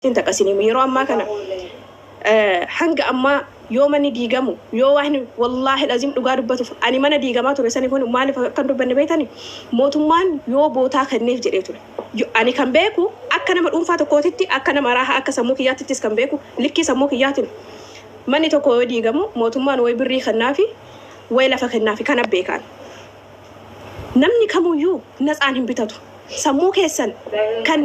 انت قسيني ميرو أما كنا حنق أما يوم أني ديجامو يوم واحد والله لازم تقارب بتوف أنا ما نديجامات ورساني يكون مالي فكان ربنا بيتاني موتومان يو بوتا خنيف جريتون أنا كان بيكو أكنا مرؤوم فاتو كوتتي أكنا مراها أك سموكيات تيس كان بيكو لكي سموكيات ماني تكو ديجامو موتومان ويبري خنافي ويلا فخنافي كان بيكان نمني كمو يو ناس عنهم بتاتو سموك هسن كان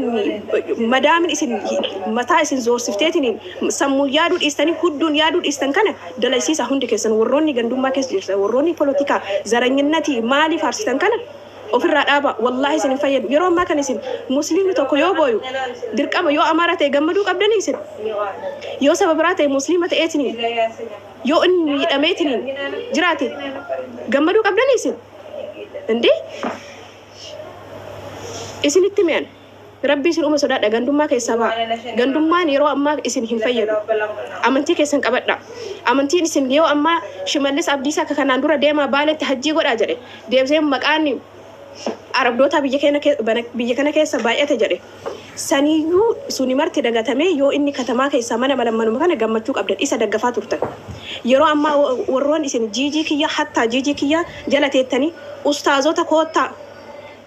مدام إسن متى إسن زور سفتيتني سمو يادو إستني هدون يادو إستن كنا دلائسي سهندك هسن وروني جندوم ما كسر وروني بوليتيكا زرعينتي مالي فارستان كنا وفي الرابع والله إسن فيد يروم ما كان إسن مسلم تكويو بويو درك أما يو أمارة جمدو قبلني إسن يو سبب راتي مسلمة إتني يو إني أميتني جراتي جمدو قبلني إسن عندي إسن التمين ربي سن أم سوداء غندوم ما كيسابا غندوم ما نيرو أما إسن هم فيد أمنتي كيسن كبدا أمنتي إسن يو أما شمالس أبديسا كخناندورا ديما بالة تهجي قد أجري ديم زي مكاني عرب دوتا بيجكنا كيسا باية تجري سنيو سوني مرتي دغاتامي يو إني كتما كيسا مانا ملما نمكان غمتوك أبدا إسا دغفات ورتن يرو أما ورون إسن جيجي كيا حتى جيجي كيا جلتي التاني أستاذوتا كوتا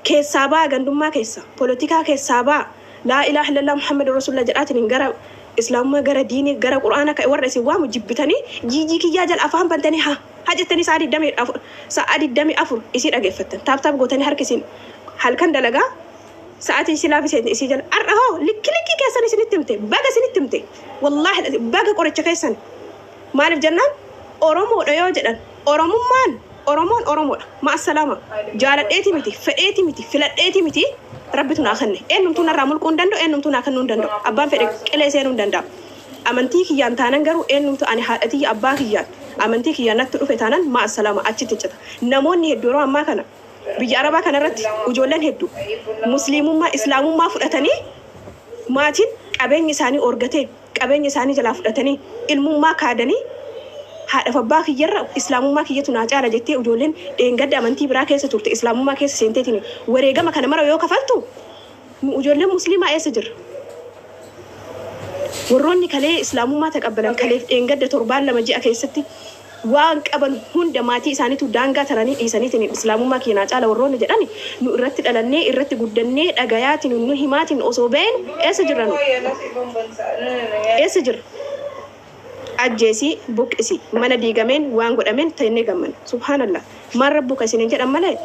كيسابا غندوما كيسا بوليتيكا كيسابا لا اله الا الله محمد رسول الله جراتني غرا اسلام غرا ديني غرا قران كاي ورسي وامو جبتني جيجي كي ياجل افهم بنتني ها حاجتني سعد الدمي افر يصير اغفتن تاب غوتني هركسين هل كان دلغا ساعتي سلافي سيد يسجل ارهو لك كيسن سنتمتي باغا سنتمتي والله باغا قرچ كيسن مال الجنه اورومو ديو جدن اورومو مان أورمون مع السلامة جالت إيتي متي فلات إيتي متي ربتنا خنّي إنهم تونا رامل كوندندو إنهم تونا كنون دندو أبان فرق كلا سيرون دندا أمنتيك يان تاننغرو إنهم تو أني حالتي أباك يان أمنتيك يان نكتر فتانن مع السلامة أتشتت نموني الدورة ما كنا بيجاربا كنا رت وجولن هدو مسلمون ما إسلامون ما فرتني ماتين أبين يساني أورجتين أبين يساني جلا فرتني علم ما كادني هذا فباك يرى إسلام ما كي يتناجى على جتة وجولين إن قد أمنتي براك ستورت إسلام ما كي سنتيني ورجع ما كان مرة يوم كفلتو وجولين مسلمة أسجر وروني كله إسلام ما تقبلن كله إن قد تربان لما جاء كيستي وان قبل هند ماتي إنساني تدانغا تراني إنساني تني إسلام ما كي ناجى على وروني جراني نرتد على النّي الرتد قدنّي أجايات نهيمات أصوبين أسجرانو أسجر أجلسي بوك إسي من ديجامين وانقول أمين تيني جمن سبحان الله ما ربك سننجر أمله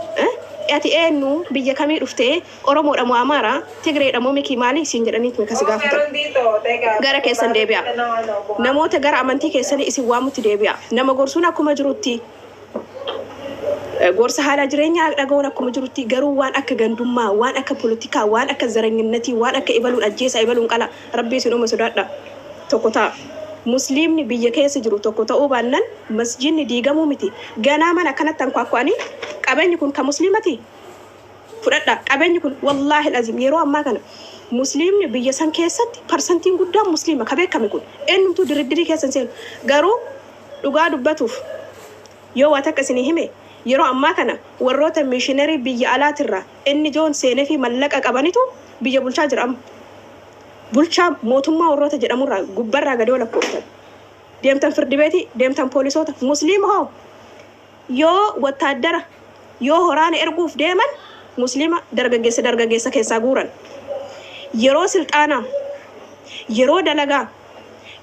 أتي إنه بيجي كمي رفته أرمو رمو أمارة تجري رمو مكي مالي سنجراني مكسجافته غير كيسن دبيا نمو تجار أمانتي كيسن إسي وامو تدبيا نما قرصنا كم جروتي قرص حالا جرينيا رجعونا كم جروتي جرو وان أك جندوما وان أك بوليتيكا وان أك زرنجنتي وان أك إبلون أجيس إبلون كلا ربي سنو مسوداتنا تقطع مسلم نبيه كيس جرو تكوتا أوبانن مسجد نديجامو متي جانا من أكنت تنقاقواني كابين يكون كمسلمتي فردا كابين يكون والله العظيم يروى ما كان مسلم نبيه سان كيست برسنتين قدام مسلمة كابين كم يكون إنهم تدري كيسن سيل جارو لقادو بتوف يو واتكسني همه يروى ما كان وروت ميشنري بيجي على ترى إن جون سينه في ملك أكابانيتو بيجي بولشاجر أم بولشام موتوما وروتا جرامورا غبرا غدولا كوتا ديمتان فردي بيتي ديمتان بوليسوتا مسلم هو يو وتادرا يو هوراني ارغوف ديمن مسلمه درغا كيسا غوران يرو سلطانا يرو دلغا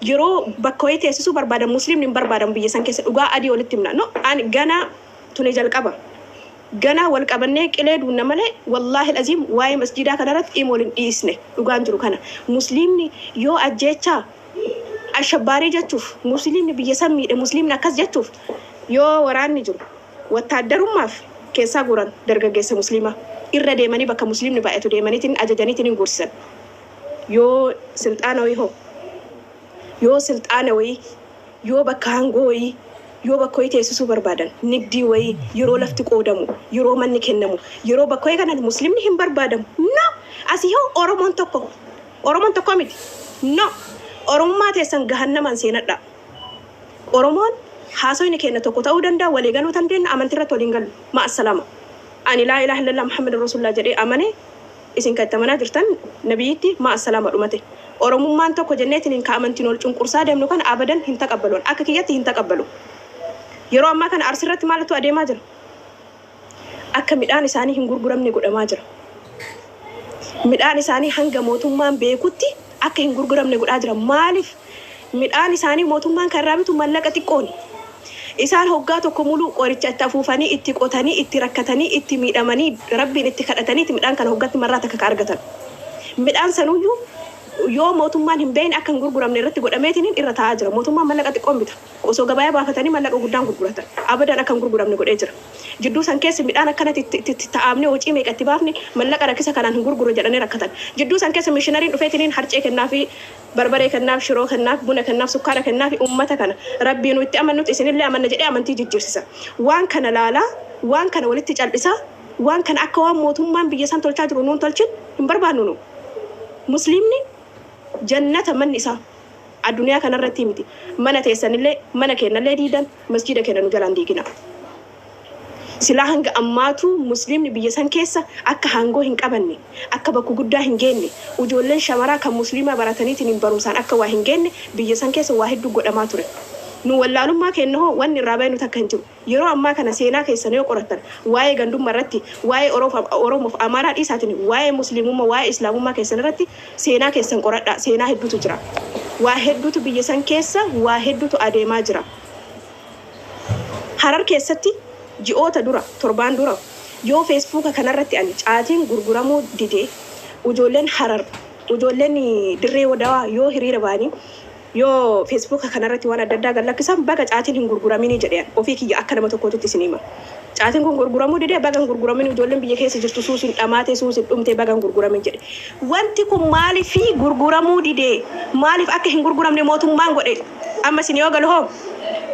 يرو بكويتي سوسو بربادا مسلم نم بربادا بيسان كيس دوغا ادي ولتمنا نو ان غانا تونيجال قبا غانا والقبنه قليد ونمله والله العظيم واي مسجدا كنرت ايمولن ديسنه دوغان جرو كنا مسلمني يو اجيتا الشباري جتوف مسلمني بيسمي مسلم نكاس جتوف يو وراني جرو وتادروا ماف كيسا غوران درغا مسلمه irra deemani bakka muslimni baay'atu deemaniitiin ajajaniitiin gursan yoo sultaanawi ho yoo sultaanawi yoo bakka hangooyi yoo bakka hoyte susu barbaadan nigdi wayi yeroo lafti qoodamu yeroo manni kennamu yeroo bakka hoy kana muslimni hin barbaadamu no asiyo oromoon tokko miti no oromummaa teessan gahannaman seenadha oromoon haasoyni kenna tokko ta'uu danda'a walii galuu dandeenna amantirratti waliin galu ma assalaama أنا لا إله إلا الله محمد رسول الله جري أمانة إذن كتمنا جرتن نبيتي مع السلامة أمته oromummaan tokko jenneetiin ka amantiin ol cunqursaa deemnu kan abadan hin taqabbaluun akka kiyyatti hin taqabbalu yeroo ammaa kana arsirratti maaltu adeemaa jira akka midhaan isaanii hin gurguramne godhamaa jira midhaan isaanii hanga mootummaan beekutti akka hin gurguramne godhaa jira maaliif midhaan isaanii mootummaan kan raabitu mallaqa xiqqooni isaan hoggaa tokko muluu qoricha itti afuufanii itti qotanii itti rakkatanii itti miidhamanii rabbiin itti kadhatanii itti midhaan kana hoggatti marraa takka argatan midhaan sanuyyuu yoo mootummaan hin beekne akka hin gurguramne irratti godhameetiin irra taa'aa jira mootummaan mallaqa xiqqoon bita osoo gabayaa baafatanii mallaqa guddaan gurguratan abadan akka hin gurguramne godhee jira jidduu san keessa midhaan akkanatti itti taa'amne hocii meeqa itti baafne mallaqa rakkisa kanaan hin gurguru jedhanii rakkatan jidduu san keessa mishinariin dhufeetiin harcee kennaafi barbaree kennaaf shiroo kennaaf buna kennaaf sukkaara kennaaf ummata kana rabbiin nutti amannutti isinillee amanna jedhee amantii jijjiirsisa waan kana laalaa waan kana walitti cal'isaa waan kana akka waan mootummaan biyya san tolchaa jiru nuun tolchin hin barbaannu nu musliimni jannata manni isaa addunyaa kanarratti miti mana teessanillee mana kennallee diidan masjida kenna nu jalaan diigina silaa hanga ammaatu musliimni biyya san keessa akka hangoo hin qabanne akka bakku guddaa hin geenne ijoolleen shamaraa kan musliima barataniitiin hin barumsaan akka waa hin geenne biyya san keessa waa hedduu godhamaa ture nu wallaalummaa kennoo wanni irraa baay'inu takka hin jiru yeroo ammaa kana seenaa keessan yoo qoratan waa'ee gandummaa irratti waa'ee oromoof amaaraa dhiisaatiin waa'ee musliimummaa waa'ee islaamummaa keessan irratti seenaa keessan qoradhaa seenaa hedduutu jira waa hedduutu biyya san keessa waa hedduutu adeemaa jira Harar keessatti ji'oota dura torbaan dura yoo feesbuuka kanarratti ani caatiin gurguramuu didee ijoolleen Harar ijoolleen dirree wadawaa yoo hiriira baanii yoo feesbuuka kanarratti waan adda addaa galakkisan baga caatiin hin gurguraminii jedheen ofii kiyya akka nama tokkootti isinima caatiin kun gurguramuu didee baga hin gurguramin ijoolleen biyya keessa jirtu suusin dhamaatee suusin dhumtee baga hin gurguramin jedhe wanti kun maaliif gurguramuu didee maaliif akka hin gurguramne mootummaan godhe amma isin yoo galhoo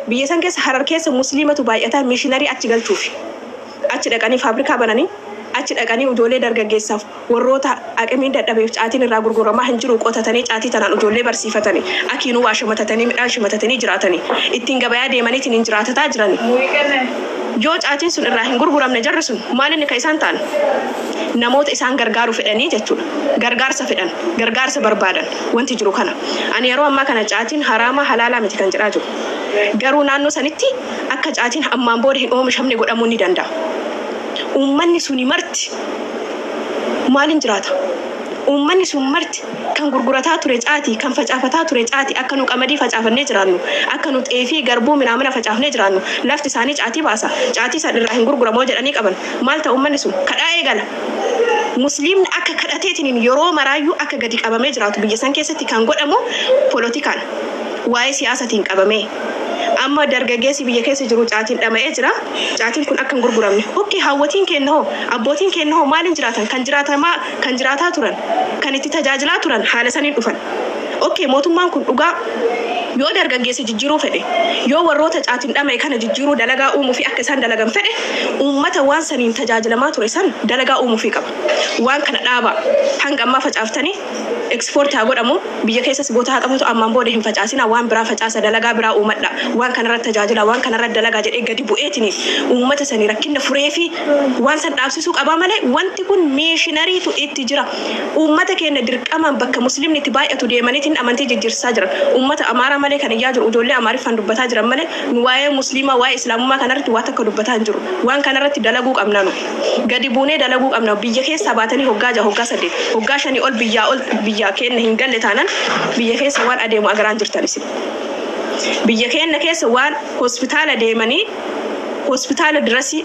biyya san keessa Harar keessa musliimatu baay'ataa mishiinarii achi galchuuf achi dhaqanii faabrikaa bananii achi dhaqanii ijoollee dargaggeessaaf warroota aqamiin dadhabeef caatiin irraa gurguramaa hin jiru qotatanii caatii tanaan ijoollee barsiifatanii akiinuu waa shimatatanii midhaan shimatatanii jiraatanii ittiin gabayaa deemaniitiin hin jiraatataa jirani yoo caatiin sun irraa hin gurguramne jarri sun maalinni ka isaan ta'an namoota isaan gargaaru fedhanii jechuudha gargaarsa fedhan gargaarsa barbaadan wanti jiru kana ani yeroo ammaa kana caatiin haraamaa halaalaa miti kan jedhaa jiru garuu naannoo sanitti akka caatiin ammaan booda hin oomishamne godhamuu ni danda'a ummanni suni marti maalin jiraata ummanni sun marti kan gurgurataa ture caatii kan facaafataa ture caatii akka nu qamadii facaafannee jiraannu akka nu xeefii garbuu midhaan facaafnee jiraannu lafti isaanii caatii baasa caatii san irraa hin gurguramoo jedhanii qaban maal ta'u ummanni sun kadhaa eegala musliimni akka kadhateetiin yeroo maraayyuu akka gadi qabamee jiraatu biyya san keessatti kan godhamu poolitikaan waa'ee siyaasatiin qabamee amma dargaggeessi biyya keessa jiru caatiin dhama'ee jira caatiin kun akka hin gurguramne hokkii hawwatiin kennoo abbootiin kennoo maalin jiraatan kan jiraataa turan kan itti tajaajilaa turan haala saniin dhufan okay mootummaan kun dhugaa yoo dargaggeessi jijjiiruu fedhe yoo warroota caatiin dhama'e kana jijjiiruu dalagaa uumuu fi akka isaan dalagan fedhe uummata waan saniin tajaajilamaa ture san dalagaa uumuu fi qaba waan kana dhaaba hanga ammaa facaaftanii export haa godhamu biyya keessas bootaa qabutu ammaan booda hin facaasina waan biraa facaasa dalagaa biraa uumadha waan kanarratti tajaajila waan kanarratti dalagaa jedhee gadi bu'eetini uummata sanii rakkinna furee fi waan san dhaabsisuu qabaa malee wanti kun mishinariitu itti jira uummata keenya dirqamaan bakka musliimni itti baay'atu deemaniitiin amantii jijjiirsisaa jiran uummata amaaraa malee kan iyyaa jiru ijoollee amaariffaan dubbataa jiran malee nu waa'ee musliimaa waa'ee islaamummaa kanarratti waa takka dubbataa hin jiru waan kanarratti dalaguu qabna nu gadi buunee dalaguu qabna biyya keessaa baatanii hoggaa 8 hoggaa 5 ol biyya keenya hin galle taanan biyya keessa waan adeemu agaraan jirtan isin biyya keenya keessa waan hospitaala deemanii hospitaala dirasii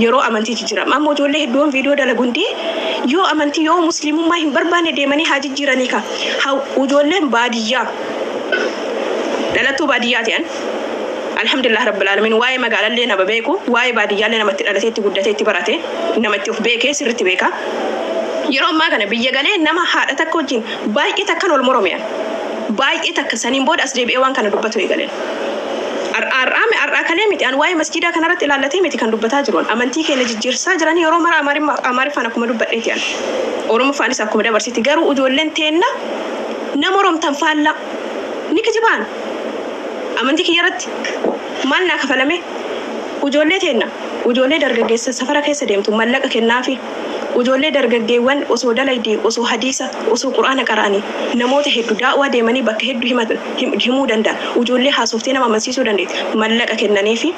yeroo amantiitu jira amma ijoollee hedduun viidiyoo dalagundi yoo amantii yoo musliimummaa hin barbaanne deemanii haa jijjiiranii ka ijoolleen baadiyyaa dhalattuu baadiyyaa ta'an alhamdulillah rabbil alamin waa'ee magaalallee nama beeku waa'ee baadiyyaallee namatti dhalatee itti guddatee itti barate namatti of beekee sirriitti beeka yeroo ammaa kana biyya galee nama haadha takka wajjin baay'ee takkan ol moromiyaan baay'ee takka saniin booda as deebi'ee waan kana dubbatu eegaleen ar'aa kalee miti an waa'ee masjidaa kanarratti ilaallatee miti kan dubbataa jiru amantii keenya jijjiirsaa jiranii yeroo mara amaariffaan akkuma dubbadheeti an oromoffaanis akkuma dabarsiti garuu ijoolleen teenna nama oromtan faallaa ni kijibaan amantii kiyyarratti maal naa kafalame ijoollee teenna ijoollee dargaggeessa safara keessa deemtu mallaqa kennaafi Ijoollee dargaggeewwan osoo dalaydee osoo hadiisa osoo quraana qara'anii namoota hedduu daawwaa deemanii bakka hedduu himuu danda'an. Ijoollee haasoftee nama amansiisuu dandeetti. Mallaqa kennanii fi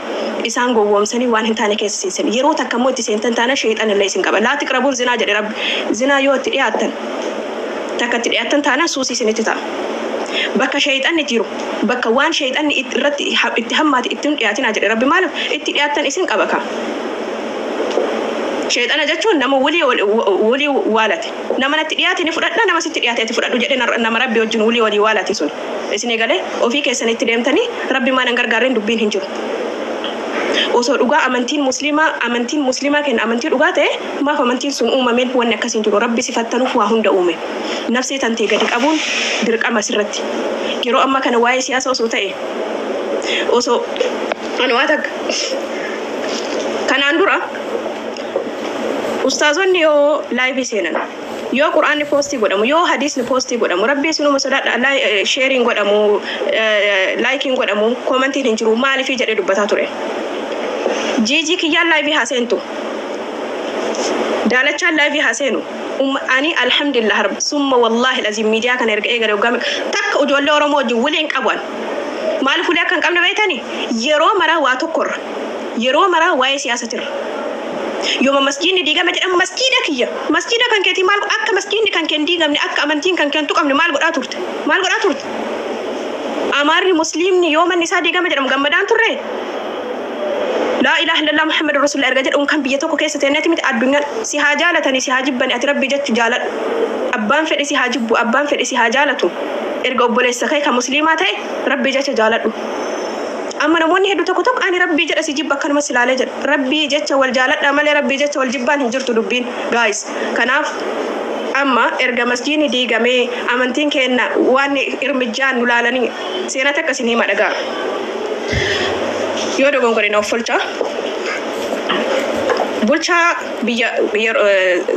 isaan gowwoomsanii waan hin taane keessa seensan. Yeroo takka immoo itti seentan taana sheexan illee isin qaba. Laa taqrabuun zinaa jedhe Rabbi. Zinaa yoo itti dhiyaattan takka itti dhiyaattan taana suusii isinitti ta'a. Bakka sheexanni jiru bakka waan sheexanni irratti itti hammaate ittiin dhiyaatinaa jedhe Rabbi maaliif itti dhiyaattan isin qaba ka. Sheexana jechuun nama walii waalate. Nama natti dhiyaate ni fudhadha nama sitti dhiyaate itti fudhadhu jedhe nama Rabbi wajjin walii waalate sun. Isin egalee ofii keessanitti deemtanii Rabbi maan gargaareen dubbiin hin jiru. Osoo dhugaa amantiin muslimaa kenna amantii dhugaa ta'e maaf amantiin sun uumameen wanni akkasiin jiru Rabbi sifattanuuf waa hunda uume. Nafsee tantee gadi qabuun dirqama sirratti. Yeroo amma kana waa'ee siyaasa osoo ta'e osoo anwaata kanaan dura ustaazonni yoo live seenan yoo quraanni poostii godhamu yoo hadiisni poostii godhamu Rabbi sinuma sodaadha sharing godhamu liking godhamu commenting hin jiru maaliif jedhee dubbataa ture. Jiji kiyyaan live haaseentu daalachaan live haaseenu ani alhamdulillah rabb summa wallahi lazim miidiyaa kana erga eegale hoggaame takka ijoollee Oromoo wajjin waliin qaban maaliif ulee kan qabne beeytanii yeroo maraa waa tokkorra yeroo maraa waa'ee siyaasatirra. Yooma masjiidni diigame jedhamu masjiida kan keetii maal akka masjiidni kan keen diigamne akka amantiin kan keen tuqamne maal godhaa turte Amaarri musliimni yoo manni isaa diigame jedhamu gammadaan turre. La ilaha illallah Muhammad Rasulullah erga jedhuun kan biyya tokko keessa ta'e miti addunyaan si haa jaalatanii si haa jibbani ati Rabbi jechu jaaladhu. Abbaan fedhe si haa jibbu abbaan fedhe si haa jaalatu. Erga obboleessa kee kan musliimaa ta'e Rabbi jecha jaaladhu. Amma namoonni hedduu tokko ani Rabbi jedha si jibba akkanuma silaalee jedha. Rabbi jecha wal jaaladha malee Rabbi jecha wal jibbaan hin jirtu dubbiin guys. Kanaaf amma erga masjiidni diigamee amantiin kenna waan irmijjaan nu laalanii seera takka sinii madhagaa. Yoo dogongore na offolcha bulchaa biyya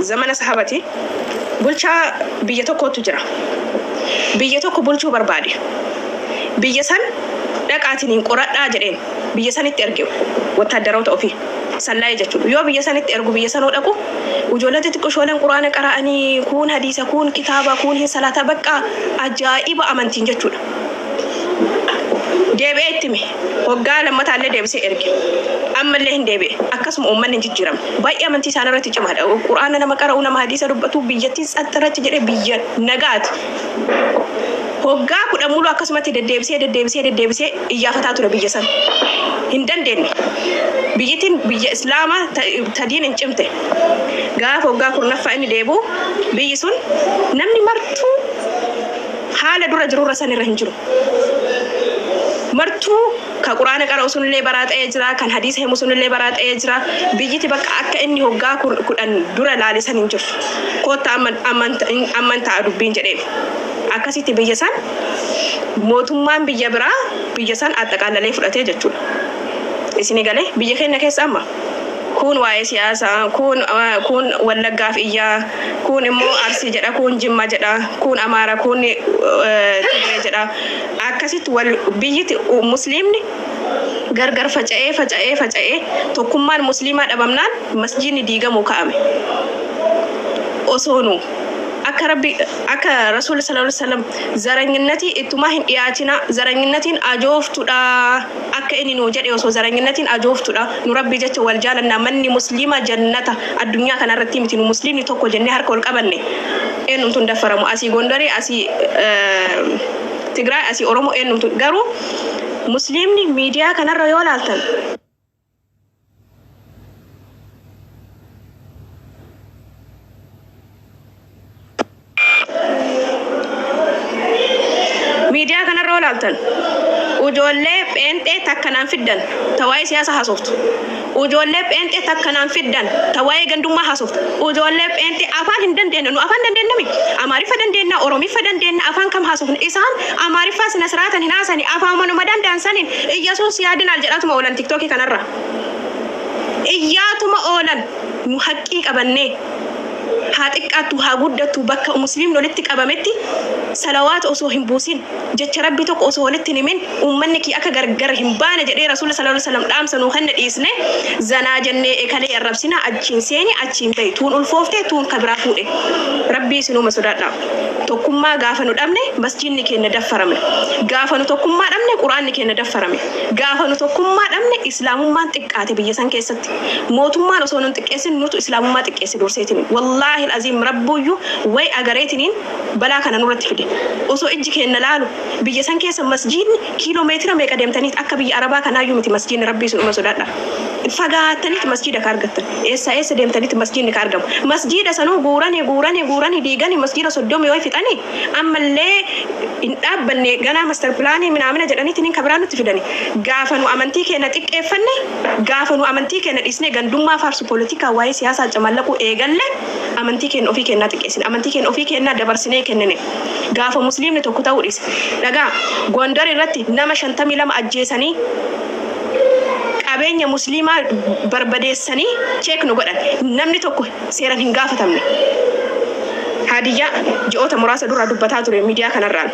zamana sahabati bulchaa biyya tokkotu jira. Biyya tokko bulchuu barbaade. Biyya san dhaqaatiin qoradhaa jedheen biyya sanitti erge wattaaddaroota ofii sallaayee jechuudha. Yoo biyya sanitti ergu biyya sanoo dhaqu ijoollee xixiqqooleen quraana qara'anii kun hadiisa kun kitaaba kun hin salaata bakka ajaa'iba amantiin jechuudha. Deebi'ee ittime hoggaa lammataallee deebisee erge ammallee hin deebi'e akkasuma uummanni hin jijjiiramne baay'ee amantii isaan irratti cimaadha. Quraana nama qara'u nama hadiisa dubbatu biyyattiin xaxxarratti jedhee biyya nagaati. Hoggaa kudha mulu akkasumatti deddeebisee iyyafataa ture biyya san hin dandeenye. Biyyattiin biyya islaamaa tadiin hin cimte. Gaafa hoggaa kurnaffaa inni deebi'u biyyi sun namni martuu haala dura jirurra sanirra hin jiru. Martuu ka quraana qara'u sunillee baraa ta'ee jira kan hadiisa himu sunillee baraa ta'ee jira. Biyyiti bakka akka inni hoggaa kudhan dura laalisan hin jiru. Kootta amantaa dubbiin jedhee akkasitti biyya san mootummaan biyya biraa biyya san addaqaalalee fudhatee jechuudha. Isin galee biyya keenya keessa amma kun waa'ee siyaasaa kun Wallaggaaf iyyaa kun immoo Arsii jedha kun Jimma jedha kun Amaara kun Tigree jedha akkasitti biyyiti musliimni gargar faca'ee tokkummaan musliimaa dhabamnaan masjiidni diigamuu ka'ame. Osoonu akka Rasul sallallahu alaihi wasallam zaranyinnati ittuma hin dhiyaatina zaranyinnaatiin ajooftudha akka inni nuu jedhe osoo zaranyinnaatiin ajooftudha nu Rabbi jecha wal jaalanna manni muslima jannata addunyaa kana irratti miti nu muslimni tokko jennee harka wal qabanne eenyumtuun daffaramu asii Gondarii asii Tigraay asii Oromoo eenyumtu garuu muslimni miidiyaa kanarra yoo laaltan miidiyaa kanarra laaltan ijoollee pheenxee takkanaan fiddan tawaayee siyaasa haasoftu ijoollee pheenxee takkanaan fiddan tawaayee gandummaa haasoftu ijoollee pheenxee afaan hin dandeenye nu afaan dandeennami Amaariffa dandeenya Oromiffa dandeenya afaan kam haasofnu isaan Amaariffa sina siraatan hin haasani afaan manuma danda'an sanin Iyyesuus yaadinal jedhatuma oolan TikTokii kanarra iyyaatuma oolan nu haqqii qabannee xiqqaattu haa guddattu bakka musliimni walitti qabametti salawaat osoo hin buusin jecha rabbi tokko osoo walitti himin ummanni kii akka gargar hin baane jedhee rasuula sallallahu alaihi wasallam dhaamsa nuu kan dhiisne zanaa jennee ekalee arrabsina achiin seeni achiin ba'i tuun ulfoofte tuun kabira fuudhe rabbi sinuma sodaadha tokkummaa gaafa nu dhabne masjidni keenya daffarame gaafa nu tokkummaa dhabne quraanni keenya daffarame gaafa nu tokkummaa dhabne islaamummaan xiqqaate biyya san keessatti mootummaan osoo nun xiqqeessin nutu islaamummaa xiqqeesse durseetiin wallaahi alazim rabbuyyu way agareetiniin balaa kana nurratti fide osoo ijji keenya laalu biyya san keessa masjidni kiiloomeetira meeqa deemtaniit akka biyya arabaa kanaayyuu miti masjidni rabbii sinuma sodaadha fagaataniit masjida ka argattan eessa deemtaniit masjidni ka argamu masjida sanuu guuranii diiganii masjida soddomii way fixanii ammallee hin dhaabbanne ganaa master pilaanii minaamina jedhaniitiin kabiraan nutti fidani gaafa nu amantii keenya xiqqeeffanne gaafa nu amantii keenya dhiisne gandummaa faarsu poolitikaa waa'ee siyaasaa camallaquu eegalle amantii keenya ofii keenyaa xiqqeessine amantii keenya ofii keenyaa dabarsinee kennine gaafa musliimni tokko ta'uu dhiise dhagaa Gondar irratti nama 52 ajjeesanii qabeenya musliimaa barbadeessanii cheek nu godhan namni tokko seeraan hin gaafatamne Hadiyyaa ji'oota muraasa dura dubbataa ture miidiyaa kanarraan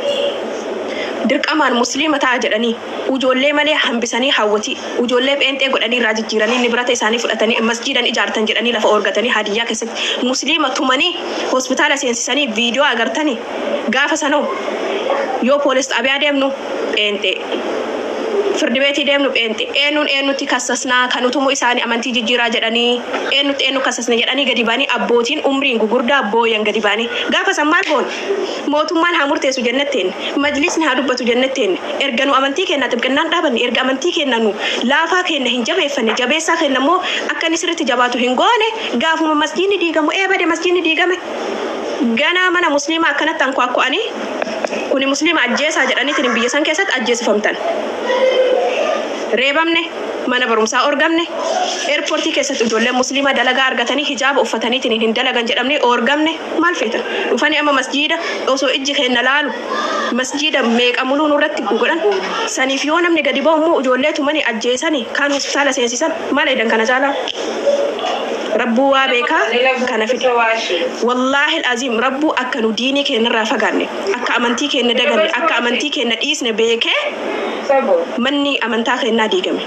dirqamaan musliima ta'a jedhanii ujoollee malee hambisanii hawwati ujoollee pheenxee godhanii irraa jijjiiranii nibrata isaanii fudhatanii masjidan ijaartan jedhanii lafa orgatanii Hadiyyaa keessatti musliima tumanii hospitaala seensisanii viidiyoo agartanii gaafa sanoo yoo poolis xaabiyaa deemnu pheenxee firdi beetii deemnu pheenxee eenyutti kassasnaa kanutumu isaanii amantii jijjiiraa jedhanii eenyu kassasna jedhanii gadi baanii abbootiin umriin gugurdaa booyan gadi baanii gaafa san maal goon mootummaan haa murteessu jennetteen majlisni haa dubbatu jennetteen erga nu amantii keenya xibqannaan dhaabanne erga amantii keenya nu laafaa keenya hin jabeeffanne jabeessaa keenya immoo akka inni sirriitti jabaatu hin goone gaafuma masjidni diigamu eebade masjidni diigame ganaa mana musliimaa akkanatti anko'anii kuni musliima ajjeesaa jedhaniitiin biyya san keessatti ajjeesifamtan reebamne mana barumsaa orgamne airportii keessatti ijoollee musliima dalagaa argatanii hijaaba uffataniitiin hin dalagan jedhamne orgamne maal feetan dhufanii amma masjida osoo ijji keenya laalu masjida meeqa muluu nurratti godhan saniif yoo namni gadi ba'u immoo ijoollee tumanii ajjeesanii kaan hospitaala seensisan maal edan kana caalaa Rabbu waa beekaa kana fide wallaahi alazim rabbu akka nu diinii keenya irraa fagaanne akka amantii keenya daganne akka amantii keenya dhiisne beekee manni amantaa keenyaa diigame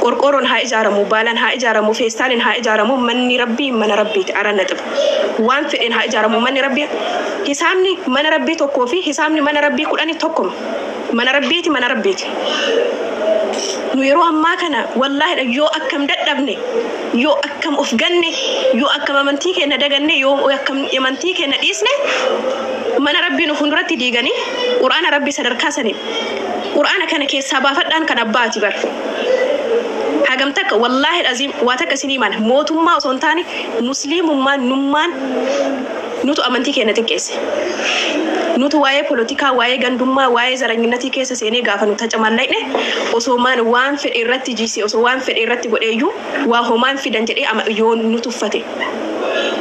qorqoorroon haa ijaaramu baalan haa ijaaramu feestaalin haa ijaaramu manni rabbii mana rabbiiti aranna xibu waan fedhen haa ijaaramu manni rabbii hisaabni mana rabbii tokkoo fi hisaabni mana rabbii 10 tokkuma mana rabbiiti nu yeroo ammaa kana wallaahi yoo akkam dadhabne yoo akkam of ganne yoo akkam amantii keenya daganne yoo akkam amantii keenya dhiisne mana rabbii nu funduratti diiganii quraana rabbii sadarkaa sanii quraana kana keessaa baafadhaan kan abbaati bar hagam takka wallaahi azim waa takka siniimaan mootummaa osoo hin taane musliimummaan nummaan nutu amantii keenya xiqqeesse nutu waa'ee poolitikaa waa'ee gandummaa waa'ee zaranyinnatii keessa seenee gaafa nu tacamallayne osoo maan waan fedhe irratti jiise osoo waan fedhe irratti godheeyyuu waa homaan fidan jedhee yoo nu tuffate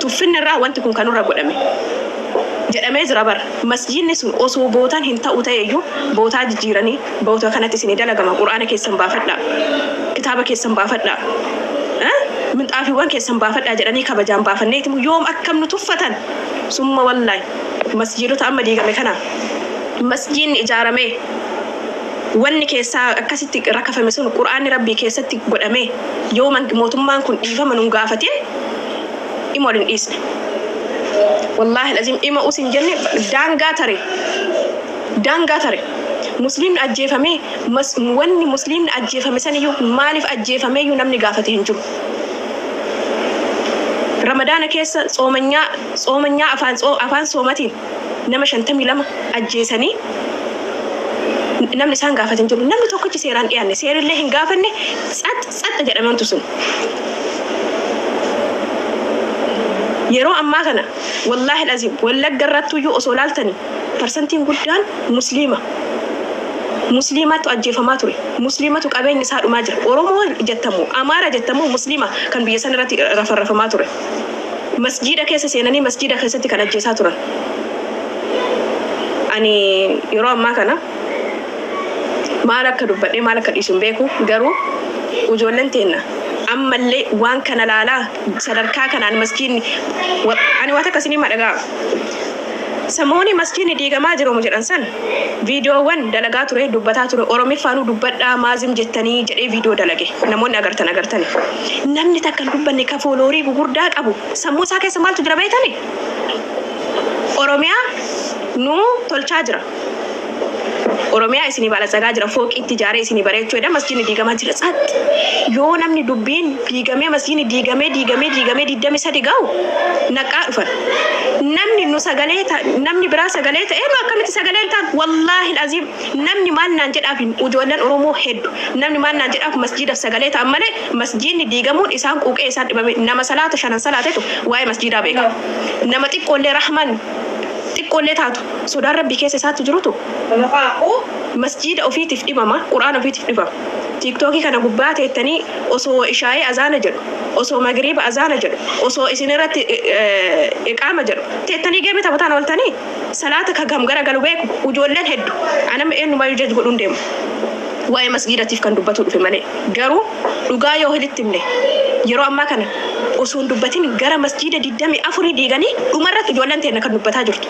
tuffinni irraa wanti kun kanurra godhame jedhamee jira bar masjidni sun osoo bootaan hin ta'u ta'eeyyuu bootaa jijjiiranii bootaa kanatti isin dalagama quraana keessan baafadhaa kitaaba keessan baafadhaa minxaafiiwwan keessan baafadhaa jedhanii kabajaan baafanneeti yoom akkam nu tuffatan summa wallaahi masjidota amma diigame kana masjidni ijaarame wanni keessaa akkasitti rakkafame sun quraanni rabbii keessatti godhame yoo mootummaan kun dhiifama nun gaafatin immoo hin dhiisne wallaahi alazim ima usin jenne daangaa tare musliimni ajjeefame wanni musliimni ajjeefame saniyyuu maaliif ajjeefame iyyuu namni gaafate hin jiru Ramadana keessa soomanyaa afaan soomatiin nama 52 ajjeesanii namni isaan gaafate hin jiru namni tokkichi seeraan dhiyaanne seerillee hin gaafanne xaxxa jedhamantu sun yeroo ammaa kana wallaahi alazim wallagga irrattuyyuu osoo laaltanii parsantiin guddaan musliimatu ajjeefamaa ture musliimatu qabeenya isaa dhumaa jira oromoo jettamu amaara jettamu musliima kan biyya san irratti rafarrafamaa ture masjida keessa seenanii masjida keessatti kan ajjeesaa turan ani yeroo ammaa kana maal akka dubbadhee maal akka dhiisu hin beeku garuu ijoolleen teenna أما اللي وان كان لا سدركا كان عن مسجين أنا واتكسني ما دقا سموني مسجين ديغا ما جرو مجران سن فيديو وان دلغات ري دبتا ترو اورمي فانو دبدا مازم جتني جدي فيديو دلغي نمون اغرتني نمني تكن دبني كفولوري غوردا قبو سمو ساكي سمالتو جربيتني اورميا نو تولچاجرا Oromiyaa isinii baalasagaa jira fooqii itti ijaaree isinii bareechuudha masjiidni diigamaa jira saat yoo namni dubbiin diigamee masjiidni diigamee 23 ga'u naqaa dhufan namni nu sagalee namni biraa sagalee ta'ee nu akkamitti sagalee ta'an wallaahi aziim namni maal naan jedhaaf ijoolleen Oromoo hedduu namni maal naan jedhaaf masjiidaaf sagalee ta'an malee masjiidni diigamuun isaan quuqee isaan dhibame nama salaata shanan salaatetu waa'ee masjiidaa beeka nama xiqqoollee rahman xiqqoollee taatu sodaan rabbii keessa isaatti jirutu masjiida ofiitiif dhibama quraana ofiitiif dhibama tiiktookii kana gubbaa teettanii osoo ishaa'ee azaana jedhu osoo magriiba azaana jedhu osoo isin irratti iqaama jedhu teettanii geemee taphataan ooltanii salaata ka gamgara galu beeku ijoolleen hedduu anama eenyumayyuu jechu godhuun deemu waa'ee masjiidatiif kan dubbatu dhufe malee garuu dhugaa yoo hilitti himne yeroo ammaa kana osoo dubbatin gara masjiida 24 diiganii dhumarratti ijoolleen teenya kan dubbataa jirtu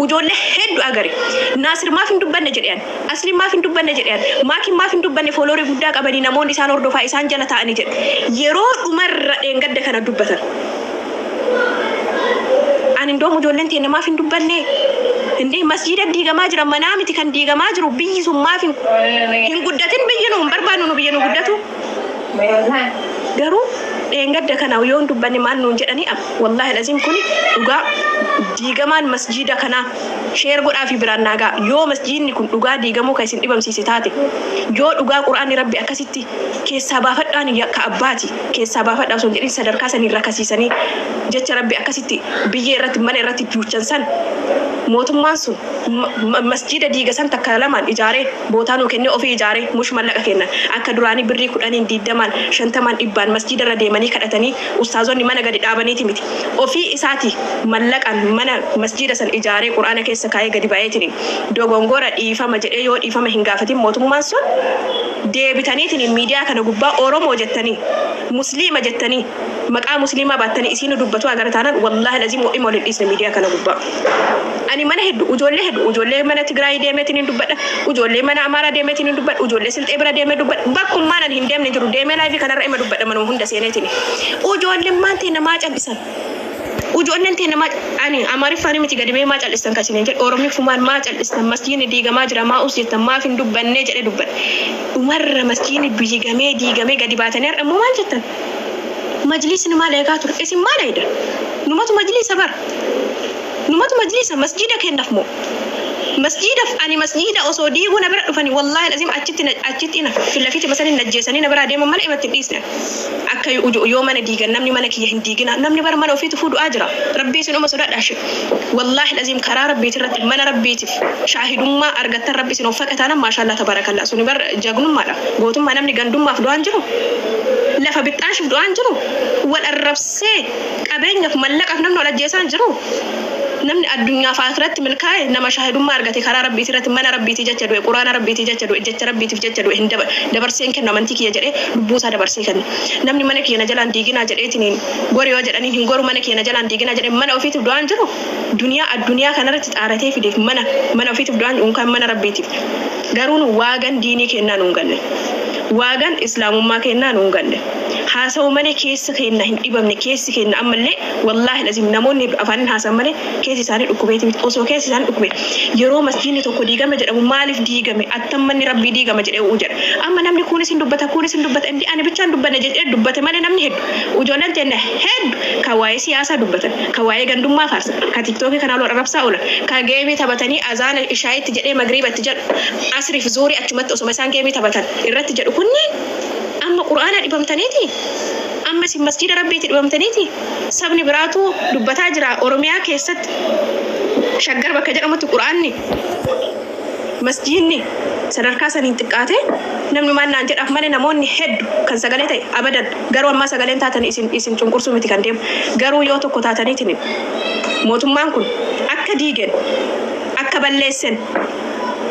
ijoollee hedduu agari Naasir maaf hin dubbanne jedhan Asli maaf hin dubbanne jedhan Maakin maaf hin dubbanne fooloorii guddaa qabanii namoonni isaan hordofaa isaan jala taa'anii jedhu yeroo dhumarra dheengadda kana dubbatan ani ndoo ijoolleen teenya maaf hin dubbanne Indi masjiida diigamaa jira manaa miti kan diigamaa jiru biyyi sun maaf hin guddatin biyyi nu barbaannu nu biyyi nu guddatu garuu dheengadda kana yoo dubbanne maal nuun jedhanii wallahi lazim kuni dhugaa diigamaan masjiida kana sheer godhaa fi biraan naagaa yoo masjiidni kun dhugaa diigamuu kan isin dhibamsiise taate yoo dhugaa quraanni rabbi akkasitti keessaa baafadhaan yakka abbaati keessaa baafadhaa sun jedhin sadarkaa sanii rakkasiisanii jecha rabbi akkasitti biyyee irratti mana irratti juuchan san mootummaan sun masjiida diigasan takka lamaan ijaaree bootaan kennee ofii ijaaree mush mallaqa kennan akka duraanii birrii 10 50 dhibbaan masjiida irra deemanii kadhatanii ustaazonni mana gadi dhaabaniiti miti ofii isaati mallaqan mana masjiida san ijaaree quraana keessa kaayee gadi baay'eetiin dogongora dhiifama jedhee yoo dhiifama hin gaafatin mootummaan sun deebitaniitiin miidiyaa kana gubbaa Oromoo jettanii Musliima jettanii maqaa musliimaa baattanii isiin dubbatu agartaanan wallahi lazim wa'im waliin dhiisne miidiyaa kana gubbaa ani mana hedduu ijoollee mana Tigraay deemeetiin dubbadha ijoollee mana Amaaraa deemeetiin dubbadha ijoollee Silxee bira deemee dubbadha bakkummaan an hin deemne jiru deemee laayivii kanarra ima dubbadha manuma hunda seeneetiin ijoolleen maantee namaa callisan ijoolleen tee namaa ani Amaariffaan miti gadi bee maa callisan kasineen jedhe Oromiiffumaan maa callisan masjiidni diigamaa jira maa usjettan maaf hin dubbannee jedhe dubbadha umarra masjiidni diigamee gadi baatanii har'a maal jettan majlisni maal eegaa ture isin maal eeda numatu majlisa masjiida kennaaf moo masjiidaf ani masjiida osoo diiguu na bira dhufanii wallahi lazim achitti na filafiti masanin najjeesanii na bira deeman malee imatti dhiisne akka yoo mana diigan namni mana kiyya hin diigina namni bara mana ofiitu fuudhu ajira rabbii sin uma sodaadhaashi wallahi lazim karaa rabbiitii irratti mana rabbiitiif shaahidummaa argattan rabbi sin uffaqataana maashaallah tabarakallah suni bar jagnummaadha gootummaa namni gandummaaf du'aan jiru lafa bixxaashif du'aan jiru wal arrabsee qabeenyaaf mallaqaaf namni wal ajjeesaan jiru namni addunyaa faakiratti milkaa'e nama shaahidummaa argate karaa rabbiitii irratti mana rabbiitii jecha du'e quraana rabbiitii jecha du'e jecha rabbiitiif jecha du'e hin dabarseen kennu amantii kiyya jedhee lubbuusaa dabarsee kennu namni mana kiyya na jalaan diiginaa jedheetiin gori yoo jedhanii hin goru mana kiyya na jalaan diiginaa jedhee mana ofiitiif du'aan jiru addunyaa kanarratti xaaratee fideef mana ofiitiif du'aan unkaan mana rabbiitiif garuun waagan diinii kennaa nuun galle waagan islaamummaa kennaa nuun galle haasa'u malee keessa kenna hin dhibamne keessi kenna ammallee wallahi lazim namoonni afaanin haasan malee keessi isaanii dhukkubeeti miti osoo keessi isaanii dhukkube yeroo masjiidni tokko diigame jedhamu maaliif diigame attammanni rabbii diigama jedhee jedha amma namni kunis hin dubbata indi ani bichaan dubbanne jedhee dubbate malee namni hedduu ijoolleen teenya hedduu ka waa'ee siyaasaa dubbatan ka waa'ee gandummaa faarsan ka tiktookii kanaa loo arrabsaa oolan ka geemii taphatanii azaana ishaayitti jedhee magriibatti jedhu asriif zuurii achumatti osoma isaan geemii taphatan irratti jedhu kunniin amma quraana dhibamtaniiti amma si masjiida rabbiitti dhibamtaniiti sabni biraatu dubbataa jira Oromiyaa keessatti shaggar bakka jedhamutti quraanni masjiidni sadarkaa saniin xiqqaate namni maan naan jedhaaf malee namoonni hedduu kan sagalee ta'e abadan garuu ammaa sagaleen taatan isin cunqursuu miti kan deemu garuu yoo tokko taataniitiin mootummaan kun akka diigen akka balleessen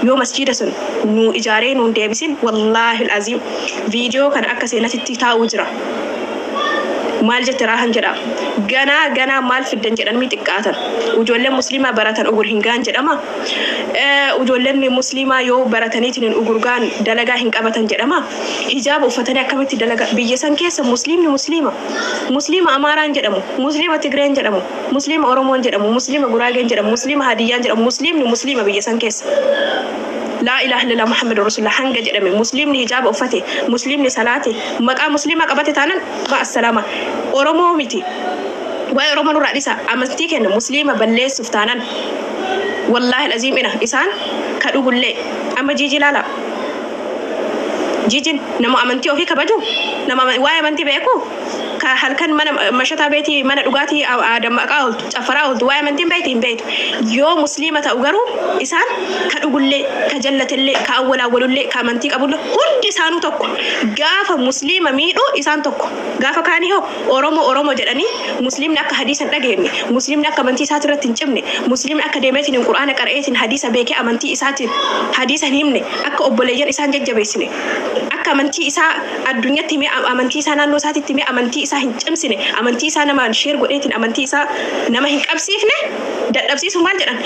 yoo masjiida sun nu ijaaree nuun deebisin wallahi alazim viidiyoo kan akka seenatitti taa'uu jira maal jette raahan jedha ganaa maal fiddan jedhan mi xiqqaatan ijoolleen musliimaa baratan ugur hingaan jedhama ijoolleen musliimaa yoo barataniitiin ugurgaan dalagaa hin qabatan jedhama hijaaba uffatanii akkamitti dalagaa biyya san keessa musliima amaaraan jedhamu musliima tigreen jedhamu musliima oromoon jedhamu musliima guraageen jedhamu musliima hadiyyaan jedhamu musliima biyya san keessa لا إله إلا الله محمد رسول الله حنجة جرمي مسلم نهجاب أفتي مسلم نسلاتي مقام مسلمة قبتي تانا مع السلامة أورمو ميتي وأورمو نور رئيسة أمستيك إن مسلمة بلّيس سفتانا والله العظيم إنا إنسان كأقول لي أما جيجي لا جيجين نما أمنتي أو في كبجو نما واي أمنتي بيكو كهل كان من مشتا بيتي من رجعتي أو آدم أقول أفراد واي أمنتي بيت يو مسلمة أوجرو إنسان كأقول لي كجلة اللي كأول اللي كأمنتي أقول له كل إنسان تكو جاف مسلمة ميرو إنسان تكو جاف كاني هو أورمو جراني مسلم نك حديث نجيمي مسلم نك أمنتي ساترة تنجمني مسلم أكاديمية القرآن قرأت حديث بيك أمنتي ساتر حديث هنيمني أك أبوليجر إنسان جبيسني أك أمنتي إسا الدنيا تيمي أمنتي سانا نو ساتي تيمي أمنتي إسا هنجمسني أمنتي سانا ما نشير قرأت أمنتي إسا نما هنك أبسيفني أبسيف مال جران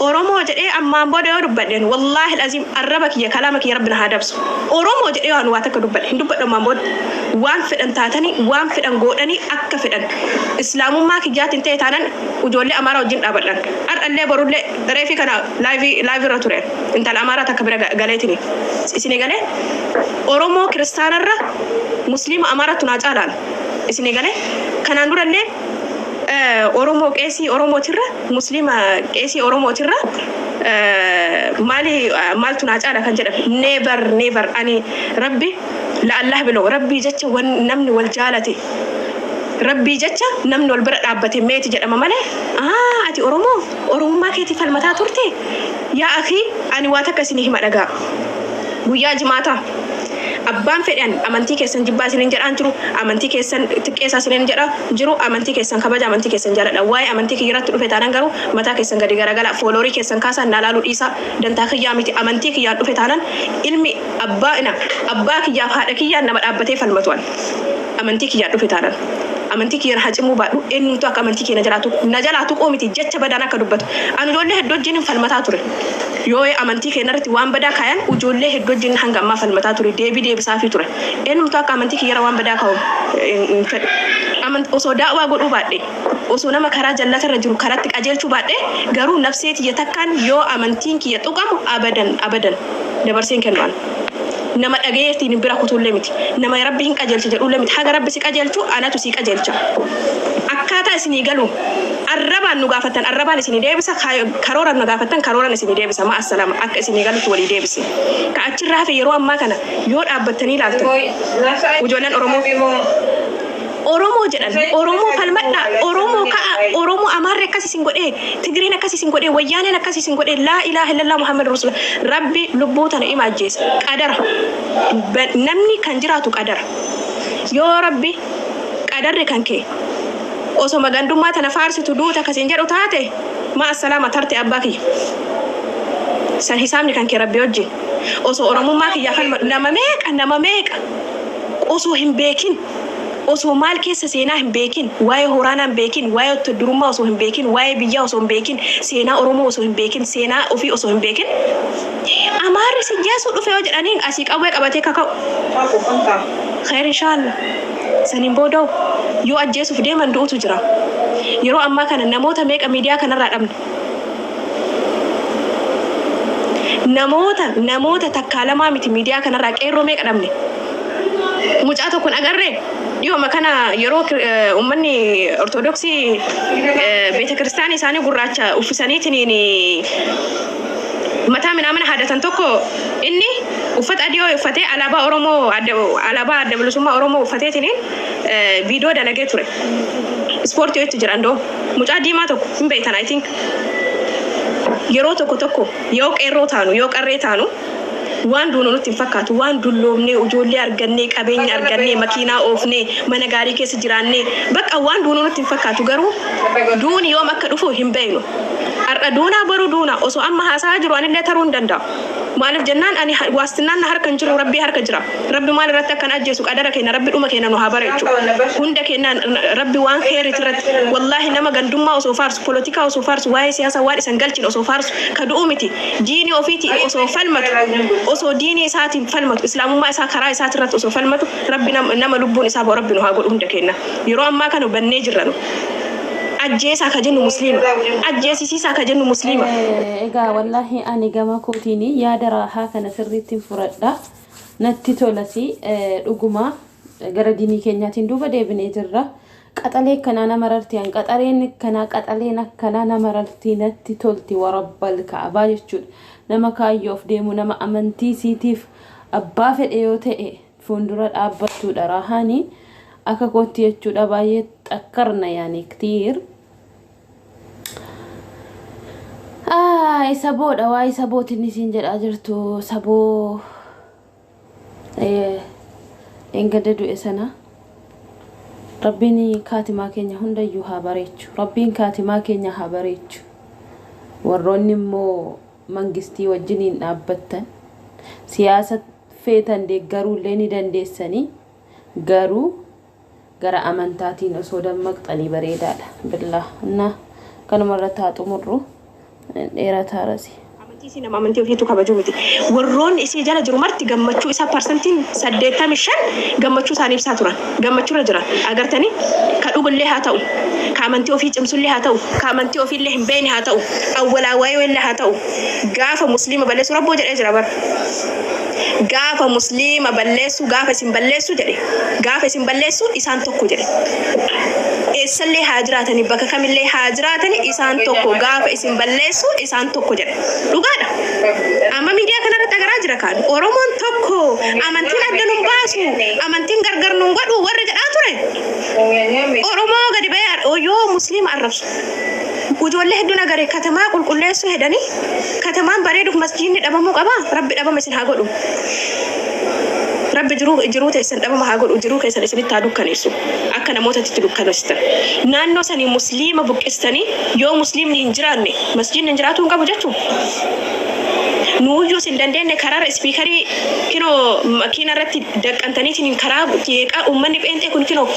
أورمو جري أما بدو ربنا والله العظيم الربك يا كلامك يا ربنا هذا بس أورمو جري أنا واتك ربنا هندوب ما بود وان في أنتاتني وان في أنقولني أك في أن إسلام ما كجات انتهي تانا وجولي أمارة وجين أبدا اللي برود لي رأي كنا لايف راتورين انت الأمارة تكبر قالتني إسني قاله أورمو كريستيان الرا مسلم أمارة تناجالان إسني قاله كان نور اللي أورومو كيسي أورومو ترى مسلمة كيسي أورومو ترى مال تناجالا كان جرب never أني ربي لا الله بلو ربي جت ونمن والجالتي ربي جت نمن والبرد عبتي ميت جرب ماله أتي أورومو ما كيتي فالمتا ترتي يا أخي أنا واتك سنيه مرجع ويا جماعة أبان فعليا أمانتي كيسن جبا سنين جرا أنجرو أمانتي كيسن تكيسا سنين جرا جرو أمانتي كيسن كباجا أمانتي كيسن جرا لواي أمانتي كيرا تروح تانان جرو متا كيسن غادي غرا غلا فولوري كيسن كاسا نالالو إيسا دنتا كيا ميتي أمانتي كيا تروح تانان علمي أبا كيا هذا كيا نما أبتي فالمتوان أمانتي كيا تروح تانان أمانتي كيا حاجة مو بعدو إن تو أمانتي كيا نجلاتو قومتي جت بدانا كدبتو أنا جولله هدو جين فالمتاتوري يوي أمانتي كيا نرتي وان بدا كيان وجولله هدو جين هنگا ما فالمتاتوري دي بسافي توري إنهم تاك أمانتي كيا روان بدا كاو أمانت أصو دعوة قولوا بعدي أصو نما كرا جلة الرجل كراتك أجل شو بعدي قارو نفسيتي يتكان يو أمانتين كيا تقام أبدا دبرسين كنوان نما أجيتي نبرا كتول لمتي نما يربي هنك أجل شجر لمتي حاجة ربي سك أجل شو أنا تسيك أجل شو أكاتا سني قالوا الربا نقافتن الربا نسني ديبسا كارورا نقافتن كارورا نسني ديبسا مع السلامة أك سني قالوا تولي ديبسي كأشر رافي يروح ما كنا يور أبتني لالتن وجونا أورومو جدًا أورومو فالمدة أورومو أمر كاسي سينقول تجرينا كاسي سينقول ويانا كاسي سينقول لا إله إلا الله محمد رسول الله ربي لبوتنا إيماجيس قدر نمني كنجراتو قدر يا ربي قدر كنكي أوسو مغندو ما تنفارس تدوتا كسينجرو تاتي مع السلامة ترتي أباكي سن حسامني كنكي ربي وجي أوسو أورومو ماكي يفعل نما ميك أوسو هم بيكين أوسو مال كيس سينا هم بيكين واي هورانا هم بيكين واي تدروما أوسو هم بيكين واي بيجا أوسو هم بيكين سينا أورومو أوسو هم بيكين سينا أوفي أوسو هم بيكين أمار سنجاسو لو في وجه أنين أسيك أبوك أبتي كاكاو خير إن شاء الله سنين بودو يو أجيسو في ديما ندو تجرا يرو أما كان نموتا ميك أميديا كان رأم نموتا تكالما ميت ميديا كان رأك إيرو ميك أدمني مجاتو كن أغرّي يوم كان يروك أمني أرثوذكسي بيت كريستاني ساني قرّاتشا وفساني تنيني متى من أمانة هذا تنتوكو إني وفت أديو وفتى على با أورومو على با دبلوسما أورومو وفتى تنين فيديو دلقيتوري سبورت يتجرندو مجادي ما توك من بيتنا I think يروتو كتوكو يوك إيروتانو يوك أريتانو وان دونو نتفكات وان دلومني وجولي أرجعني كابين أرجعني ماكينة أوفني منغاري كيس جيراني بق وان دونو نتفكات وغرو دون يوم أكدفو هم بينو har'a duuna baru duuna osoo amma haasaa jiru anillee taruu hin danda'a. Maaliif jennaan ani waastinaan na harka hin jiru rabbii harka jira. Rabbi maal irratti akkan ajjeesu qadara keenya rabbi dhuma keenya nu haa bareechu. Hunda keenya rabbi waan khairit irratti wallahi nama gandummaa osoo faarsu politika osoo faarsu waa'ee siyaasa waan isan galchin osoo faarsu ka du'u miti diini ofiiti osoo falmatu osoo diini isaatiin falmatu islaamummaa isaa karaa isaati irratti osoo falmatu rabbi nama lubbuun isaa boo rabbi nu haa godhu hunda keenya. Yeroo ammaa kana bannee jirra nu. Ajjeesaa ka jennu muslima ajjeesisiisaa ka jennu muslima. Egaa wallahi ani gama kootiini yaada raahaa kana sirriitti furadha natti tolasi dhuguma gara diinii keenyaatiin duuba deebinee jirra. Qaxalee kana nama rarti an qaxareen kana qaxaleen akkana nama rarti natti tolti warabbal ka'abaa jechuudha. Nama kaayyoof deemu nama amantii siitiif abbaa fedhe yoo ta'e fuuldura dhaabbattuudha raahaanii akka kootti jechuudha baay'ee xakkarna yaani ktiir. Saboodha waa'ee sabootiin isin jedhaa jirtu saboo engada du'e sana rabbiin kaatimaa keenya hundayyuu haa bareechu. Rabbiin kaatimaa keenya haa bareechu. Warroonni immoo mangistii wajjiniin dhaabbattan siyaasa feetan deeggaruullee ni dandeessanii garuu gara amantaatiin osoo dammaqxanii bareedaadha. Billah na kanuma irratti haa xumurru dheerataa rasi. Amantii nama amantii ofiitu kabajuu miti. Warroonni isii jala jiru marti gammachuu isaa parsantiin 85 gammachuu isaanii ibsaa turan. Gammachuu irra jiran agartanii ka dhugullee haa ta'u ka amantii ofii cimsullee haa ta'u ka amantii ofiillee hin beekne haa ta'u awwalaa waayillee haa ta'u gaafa muslima balleessu rabboo jedhee jira bar. Gaafa muslima balleessu gaafa isin balleessu jedhe gaafa isin balleessu isaan tokko jedhe. Eessallee haa jiraatanii bakka kamillee haa jiraatanii isaan tokko gaafa isin balleessu isaan tokko jedhe. Dhugaadha. Amma miidiyaa kanarratti agaraa jira kaan Oromoon tokko amantiin adda nu baasu amantiin gargar nu godhu warri jedhaa ture. Oromoo gadi ba'ee yoo muslima arrabsu. Ujoollee hedduun agaree katamaa qulqulleessuu hedanii katamaan bareeduuf masjiidni dhabamuu qaba rabbi dhabama isin haa godhu. Rabbi jiruu teessan dhabama haa godhu jiruu keessan isinitti haa dukkaneessu akka namootatti dukkaneessitan. Naannoo sanii muslima buqqistanii yoo muslimni hin jiraanne masjiidni hin jiraatu hin qabu jechuudha. Nuuyyuu sin dandeenye karaara ispiikarii kinoo makiina irratti daqqantaniitiin karaa jeeqaa uummanni pheenxee kun kinoo